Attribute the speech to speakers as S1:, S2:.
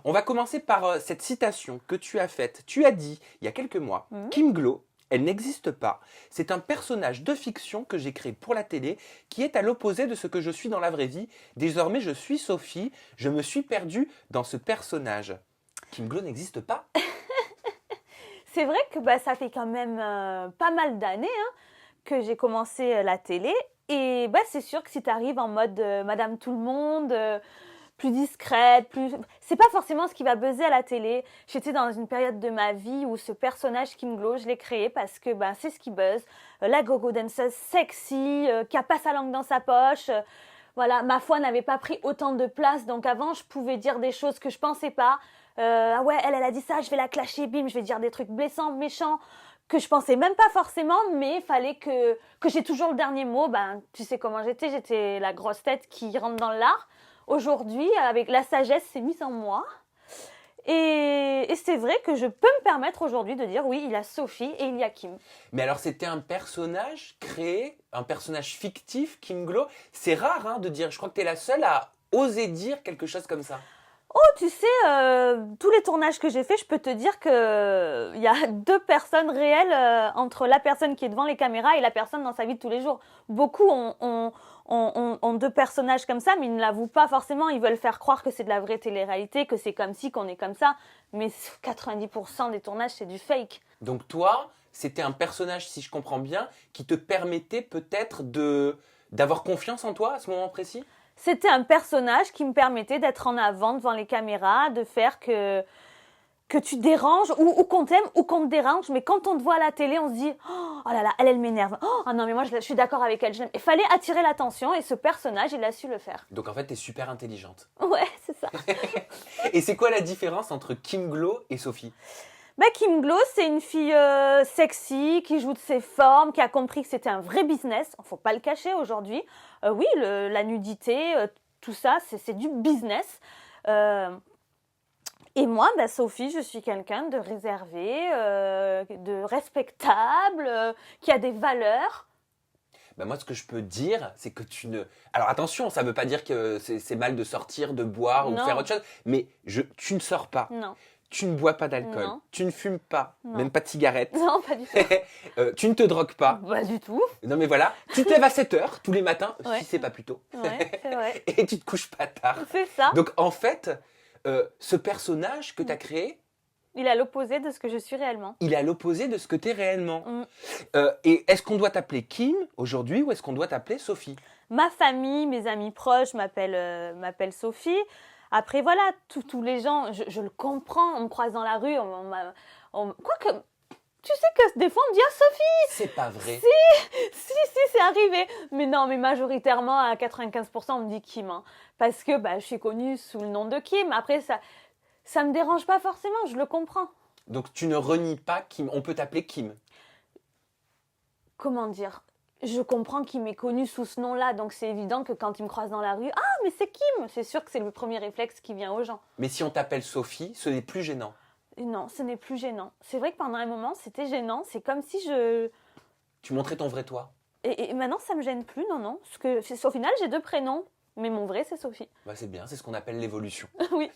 S1: On va commencer par cette citation que tu as faite. Tu as dit, il y a quelques mois, Kim Glow, elle n'existe pas. C'est un personnage de fiction que j'ai créé pour la télé qui est à l'opposé de ce que je suis dans la vraie vie. Désormais, je suis Sophie. Je me suis perdue dans ce personnage. Kim Glow n'existe pas.
S2: C'est vrai que ça fait quand même pas mal d'années que j'ai commencé la télé. Et c'est sûr que si tu arrives en mode Madame Tout-le-Monde, plus discrète, c'est pas forcément ce qui va buzzer à la télé. J'étais dans une période de ma vie où ce personnage Kim Glow, je l'ai créé parce que c'est ce qui buzz. La go-go danseuse sexy, qui a pas sa langue dans sa poche. Voilà, ma foi n'avait pas pris autant de place. Donc avant, je pouvais dire des choses que je pensais pas. Ah ouais, elle a dit ça, je vais la clasher, bim, je vais dire des trucs blessants, méchants, que je pensais même pas forcément, mais il fallait que j'ai toujours le dernier mot. Tu sais comment j'étais la grosse tête qui rentre dans l'art. Aujourd'hui, avec la sagesse, c'est mise en moi. Et c'est vrai que je peux me permettre aujourd'hui de dire oui, il y a Sophie et il y a Kim.
S1: Mais alors, c'était un personnage créé, un personnage fictif, Kim Glow. C'est rare de dire, je crois que tu es la seule à oser dire quelque chose comme ça.
S2: Oh, tu sais, tous les tournages que j'ai faits, je peux te dire qu'il y a 2 personnes réelles entre la personne qui est devant les caméras et la personne dans sa vie de tous les jours. Beaucoup ont 2 personnages comme ça, mais ils ne l'avouent pas forcément. Ils veulent faire croire que c'est de la vraie télé-réalité, que c'est comme ci, qu'on est comme ça. Mais 90% des tournages, c'est du fake.
S1: Donc toi, c'était un personnage, si je comprends bien, qui te permettait peut-être d'avoir confiance en toi à ce moment précis ?
S2: C'était un personnage qui me permettait d'être en avant devant les caméras, de faire que tu déranges ou qu'on t'aime ou qu'on te dérange. Mais quand on te voit à la télé, on se dit « Oh là là, elle m'énerve. Oh non, mais moi, je suis d'accord avec elle. Je l'aime. » Il fallait attirer l'attention et ce personnage, il a su le faire.
S1: Donc en fait, t'es super intelligente.
S2: Ouais, c'est ça.
S1: Et c'est quoi la différence entre Kim Glow et Sophie ?
S2: Kim Glow, c'est une fille sexy, qui joue de ses formes, qui a compris que c'était un vrai business. Il ne faut pas le cacher aujourd'hui. Oui, la nudité, tout ça, c'est du business. Et moi, Sophie, je suis quelqu'un de réservé, de respectable, qui a des valeurs.
S1: Moi, ce que je peux dire, c'est que tu ne... Alors attention, ça ne veut pas dire que c'est mal de sortir, de boire ou de faire autre chose, mais tu ne sors pas.
S2: Non.
S1: Tu ne bois pas d'alcool, tu ne fumes pas,
S2: Non.
S1: même pas de cigarette.
S2: Non, pas du tout.
S1: Tu ne te drogues pas.
S2: Pas du tout.
S1: Non mais voilà, tu te lèves à 7h tous les matins,
S2: Ouais.
S1: si c'est pas plus tôt.
S2: Ouais, c'est vrai.
S1: Et tu te couches pas tard.
S2: C'est ça.
S1: Donc en fait, ce personnage que tu as créé,
S2: il est à l'opposé de ce que je suis réellement.
S1: Il est à l'opposé de ce que tu es réellement. Et est-ce qu'on doit t'appeler Kim aujourd'hui ou est-ce qu'on doit t'appeler Sophie ?
S2: Ma famille, mes amis proches m'appellent Sophie. Après, voilà, tous les gens, je le comprends, on me croise dans la rue, quoique, tu sais que des fois, on me dit « Ah, Sophie !»
S1: C'est pas vrai.
S2: Si, c'est arrivé. Mais non, mais majoritairement, à 95%, on me dit Kim. Parce que je suis connue sous le nom de Kim. Après, ça me dérange pas forcément, je le comprends.
S1: Donc, tu ne renies pas Kim, on peut t'appeler Kim.
S2: Comment dire ? Je comprends qu'il m'est connu sous ce nom-là, donc c'est évident que quand il me croise dans la rue, « Ah, mais c'est Kim !» C'est sûr que c'est le premier réflexe qui vient aux gens.
S1: Mais si on t'appelle Sophie, ce n'est plus gênant.
S2: Non, ce n'est plus gênant. C'est vrai que pendant un moment, c'était gênant. C'est comme si
S1: Tu montrais ton vrai toi.
S2: Et maintenant, ça me gêne plus, non. Parce que, au final, j'ai 2 prénoms, mais mon vrai, c'est Sophie.
S1: C'est bien, c'est ce qu'on appelle l'évolution.
S2: Oui.